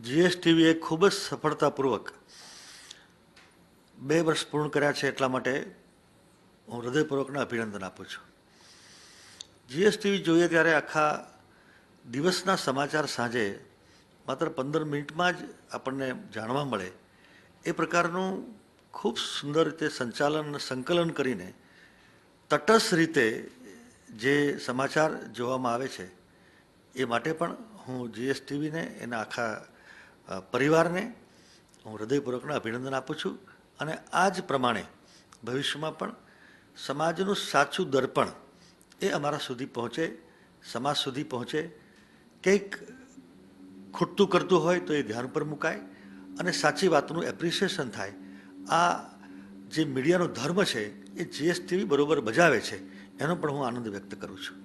જીએસટીવીએ ખૂબ જ સફળતાપૂર્વક 2 વર્ષ પૂર્ણ કર્યા છે, એટલા માટે હું હૃદયપૂર્વકના અભિનંદન આપું છું. જીએસટીવી જોઈએ ત્યારે આખા દિવસના સમાચાર સાંજે માત્ર 15 મિનિટમાં જ આપણને જાણવા મળે એ પ્રકારનું ખૂબ સુંદર રીતે સંકલન કરીને તટસ્થ રીતે જે સમાચાર જોવામાં આવે છે એ માટે પણ હું જીએસટીવીને એના આખા પરિવારને હું હૃદયપૂર્વકના અભિનંદન આપું છું. અને આ જ પ્રમાણે ભવિષ્યમાં પણ સમાજનું સાચું દર્પણ એ અમારા સુધી પહોંચે, સમાજ સુધી પહોંચે. કંઈક ખૂટતું કરતું હોય તો એ ધ્યાન પર મુકાય અને સાચી વાતનું એપ્રિસિએશન થાય. આ જે મીડિયાનો ધર્મ છે એ જીએસટીવી બરોબર બજાવે છે, એનો પણ હું આનંદ વ્યક્ત કરું છું.